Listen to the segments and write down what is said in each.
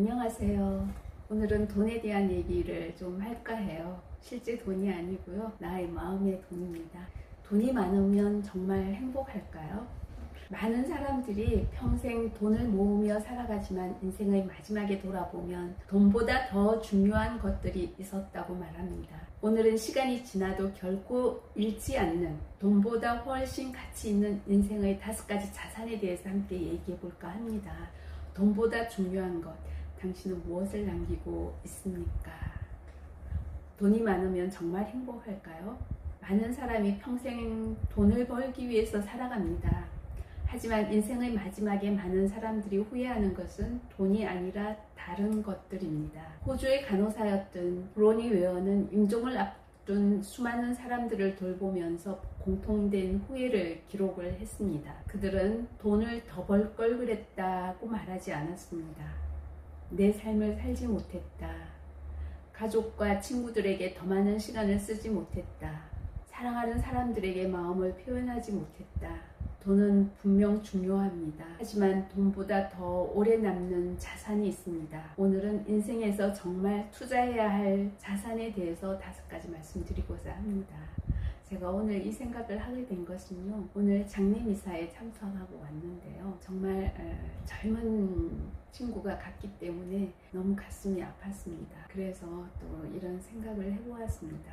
안녕하세요. 오늘은 돈에 대한 얘기를 좀 할까 해요. 실제 돈이 아니고요. 나의 마음의 돈입니다. 돈이 많으면 정말 행복할까요? 많은 사람들이 평생 돈을 모으며 살아가지만 인생의 마지막에 돌아보면 돈보다 더 중요한 것들이 있었다고 말합니다. 오늘은 시간이 지나도 결코 잃지 않는 돈보다 훨씬 가치 있는 인생의 5가지 자산에 대해서 함께 얘기해 볼까 합니다. 돈보다 중요한 것, 당신은 무엇을 남기고 있습니까? 돈이 많으면 정말 행복할까요? 많은 사람이 평생 돈을 벌기 위해서 살아갑니다. 하지만 인생의 마지막에 많은 사람들이 후회하는 것은 돈이 아니라 다른 것들입니다. 호주의 간호사였던 브로니 웨어는 임종을 앞둔 수많은 사람들을 돌보면서 공통된 후회를 기록을 했습니다. 그들은 돈을 더 벌 걸 그랬다고 말하지 않았습니다. 내 삶을 살지 못했다. 가족과 친구들에게 더 많은 시간을 쓰지 못했다. 사랑하는 사람들에게 마음을 표현하지 못했다. 돈은 분명 중요합니다. 하지만 돈보다 더 오래 남는 자산이 있습니다. 오늘은 인생에서 정말 투자해야 할 자산에 대해서 5가지 말씀드리고자 합니다. 제가 오늘 이 생각을 하게 된 것은요, 오늘 장례미사에 참석하고 왔는데요, 정말 젊은 친구가 갔기 때문에 너무 가슴이 아팠습니다. 그래서 또 이런 생각을 해보았습니다.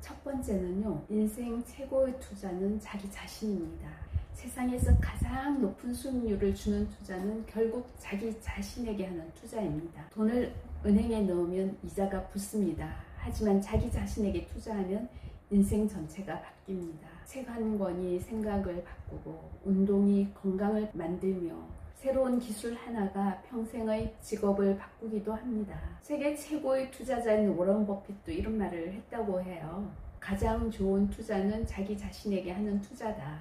첫 번째는요, 인생 최고의 투자는 자기 자신입니다. 세상에서 가장 높은 수익률을 주는 투자는 결국 자기 자신에게 하는 투자입니다. 돈을 은행에 넣으면 이자가 붙습니다. 하지만 자기 자신에게 투자하면 인생 전체가 바뀝니다. 책 한 권이 생각을 바꾸고, 운동이 건강을 만들며, 새로운 기술 하나가 평생의 직업을 바꾸기도 합니다. 세계 최고의 투자자인 워런 버핏도 이런 말을 했다고 해요. 가장 좋은 투자는 자기 자신에게 하는 투자다.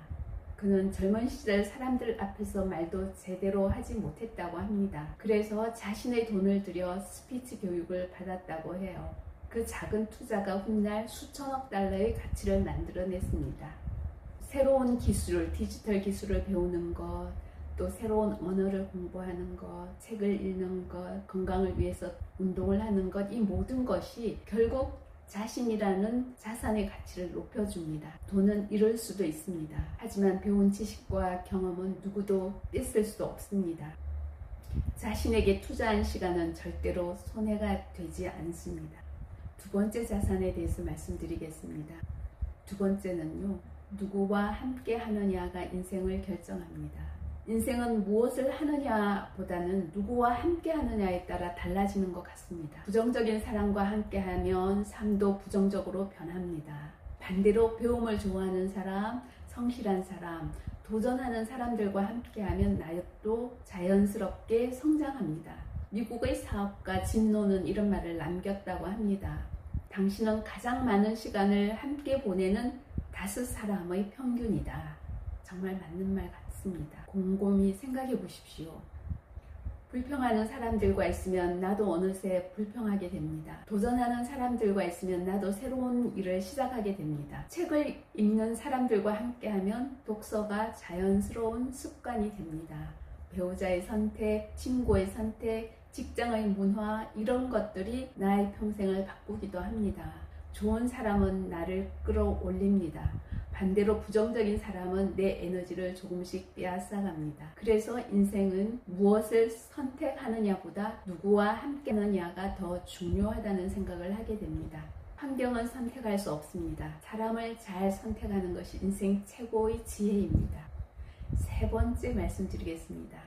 그는 젊은 시절 사람들 앞에서 말도 제대로 하지 못했다고 합니다. 그래서 자신의 돈을 들여 스피치 교육을 받았다고 해요. 그 작은 투자가 훗날 수천억 달러의 가치를 만들어냈습니다. 새로운 기술, 디지털 기술을 배우는 것, 또 새로운 언어를 공부하는 것, 책을 읽는 것, 건강을 위해서 운동을 하는 것, 이 모든 것이 결국 자신이라는 자산의 가치를 높여줍니다. 돈은 잃을 수도 있습니다. 하지만 배운 지식과 경험은 누구도 뺏을 수 없습니다. 자신에게 투자한 시간은 절대로 손해가 되지 않습니다. 두 번째 자산에 대해서 말씀드리겠습니다. 두 번째는요, 누구와 함께 하느냐가 인생을 결정합니다. 인생은 무엇을 하느냐보다는 누구와 함께 하느냐에 따라 달라지는 것 같습니다. 부정적인 사람과 함께하면 삶도 부정적으로 변합니다. 반대로 배움을 좋아하는 사람, 성실한 사람, 도전하는 사람들과 함께하면 나도 자연스럽게 성장합니다. 미국의 사업가 진노는 이런 말을 남겼다고 합니다. 당신은 가장 많은 시간을 함께 보내는 5사람의 평균이다. 정말 맞는 말 같습니다. 곰곰이 생각해 보십시오. 불평하는 사람들과 있으면 나도 어느새 불평하게 됩니다. 도전하는 사람들과 있으면 나도 새로운 일을 시작하게 됩니다. 책을 읽는 사람들과 함께하면 독서가 자연스러운 습관이 됩니다. 배우자의 선택, 친구의 선택, 직장의 문화, 이런 것들이 나의 평생을 바꾸기도 합니다. 좋은 사람은 나를 끌어올립니다. 반대로 부정적인 사람은 내 에너지를 조금씩 빼앗아갑니다. 그래서 인생은 무엇을 선택하느냐보다 누구와 함께 하느냐가 더 중요하다는 생각을 하게 됩니다. 환경은 선택할 수 없습니다. 사람을 잘 선택하는 것이 인생 최고의 지혜입니다. 세 번째 말씀드리겠습니다.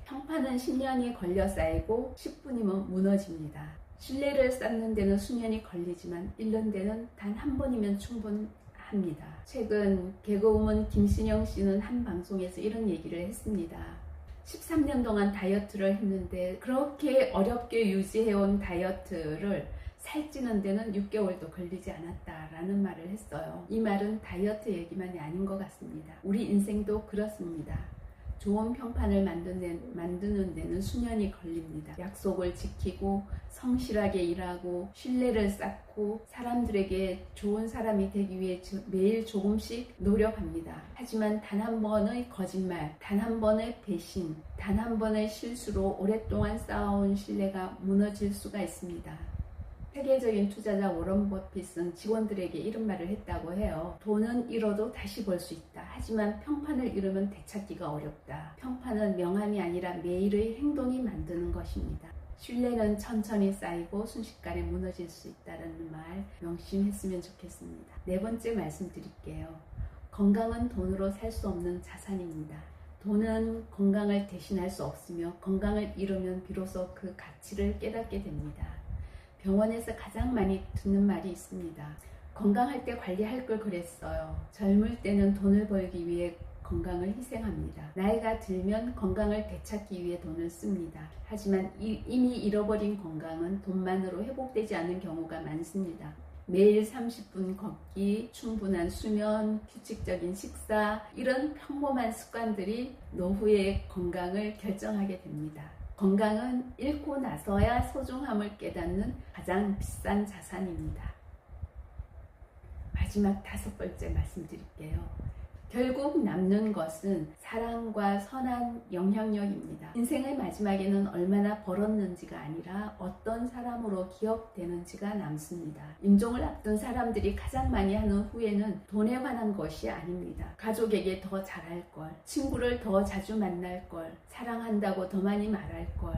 평판은 10년이 걸려 쌓이고 10분이면 무너집니다. 신뢰를 쌓는 데는 수년이 걸리지만 잃는 데는 단 한 번이면 충분합니다. 최근 개그우먼 김신영 씨는 한 방송에서 이런 얘기를 했습니다. 13년 동안 다이어트를 했는데 그렇게 어렵게 유지해온 다이어트를 살찌는 데는 6개월도 걸리지 않았다라는 말을 했어요. 이 말은 다이어트 얘기만이 아닌 것 같습니다. 우리 인생도 그렇습니다. 좋은 평판을 만드는 데는 수년이 걸립니다. 약속을 지키고 성실하게 일하고 신뢰를 쌓고 사람들에게 좋은 사람이 되기 위해 매일 조금씩 노력합니다. 하지만 단 한 번의 거짓말, 단 한 번의 배신, 단 한 번의 실수로 오랫동안 쌓아온 신뢰가 무너질 수가 있습니다. 세계적인 투자자 워런 버핏은 직원들에게 이런 말을 했다고 해요. 돈은 잃어도 다시 벌 수 있다. 하지만 평판을 잃으면 되찾기가 어렵다. 평판은 명함이 아니라 매일의 행동이 만드는 것입니다. 신뢰는 천천히 쌓이고 순식간에 무너질 수 있다는 말 명심했으면 좋겠습니다. 네 번째 말씀드릴게요. 건강은 돈으로 살 수 없는 자산입니다. 돈은 건강을 대신할 수 없으며 건강을 잃으면 비로소 그 가치를 깨닫게 됩니다. 병원에서 가장 많이 듣는 말이 있습니다. 건강할 때 관리할 걸 그랬어요. 젊을 때는 돈을 벌기 위해 건강을 희생합니다. 나이가 들면 건강을 되찾기 위해 돈을 씁니다. 하지만 이미 잃어버린 건강은 돈만으로 회복되지 않는 경우가 많습니다. 매일 30분 걷기, 충분한 수면, 규칙적인 식사, 이런 평범한 습관들이 노후의 건강을 결정하게 됩니다. 건강은 잃고 나서야 소중함을 깨닫는 가장 비싼 자산입니다. 마지막 5번째 말씀드릴게요. 결국 남는 것은 사랑과 선한 영향력입니다. 인생의 마지막에는 얼마나 벌었는지가 아니라 어떤 사람으로 기억되는지가 남습니다. 임종을 앞둔 사람들이 가장 많이 하는 후회는 돈에 관한 것이 아닙니다. 가족에게 더 잘할 걸, 친구를 더 자주 만날 걸, 사랑한다고 더 많이 말할 걸.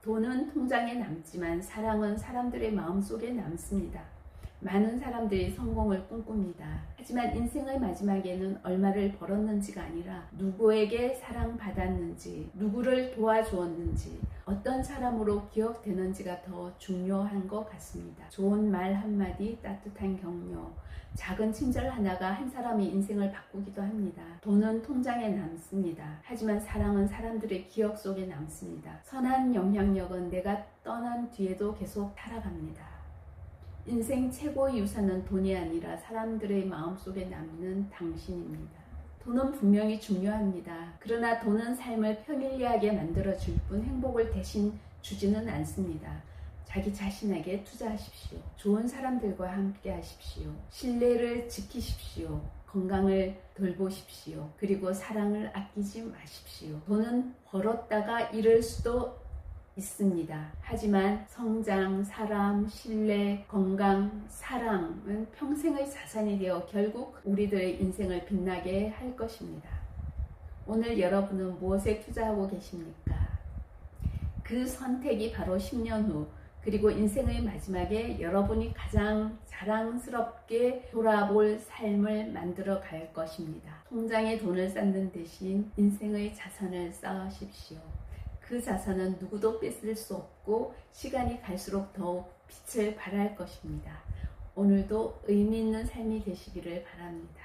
돈은 통장에 남지만 사랑은 사람들의 마음속에 남습니다. 많은 사람들이 성공을 꿈꿉니다. 하지만 인생의 마지막에는 얼마를 벌었는지가 아니라 누구에게 사랑받았는지, 누구를 도와주었는지, 어떤 사람으로 기억되는지가 더 중요한 것 같습니다. 좋은 말 한마디, 따뜻한 격려, 작은 친절 하나가 한 사람의 인생을 바꾸기도 합니다. 돈은 통장에 남습니다. 하지만 사랑은 사람들의 기억 속에 남습니다. 선한 영향력은 내가 떠난 뒤에도 계속 살아갑니다. 인생 최고의 유산은 돈이 아니라 사람들의 마음속에 남는 당신입니다. 돈은 분명히 중요합니다. 그러나 돈은 삶을 편리하게 만들어줄 뿐 행복을 대신 주지는 않습니다. 자기 자신에게 투자하십시오. 좋은 사람들과 함께 하십시오. 신뢰를 지키십시오. 건강을 돌보십시오. 그리고 사랑을 아끼지 마십시오. 돈은 벌었다가 잃을 수도 있습니다. 하지만 성장, 사람, 신뢰, 건강, 사랑은 평생의 자산이 되어 결국 우리들의 인생을 빛나게 할 것입니다. 오늘 여러분은 무엇에 투자하고 계십니까? 그 선택이 바로 10년 후 그리고 인생의 마지막에 여러분이 가장 자랑스럽게 돌아볼 삶을 만들어 갈 것입니다. 통장에 돈을 쌓는 대신 인생의 자산을 쌓으십시오. 그 자산은 누구도 뺏을 수 없고 시간이 갈수록 더욱 빛을 발할 것입니다. 오늘도 의미 있는 삶이 되시기를 바랍니다.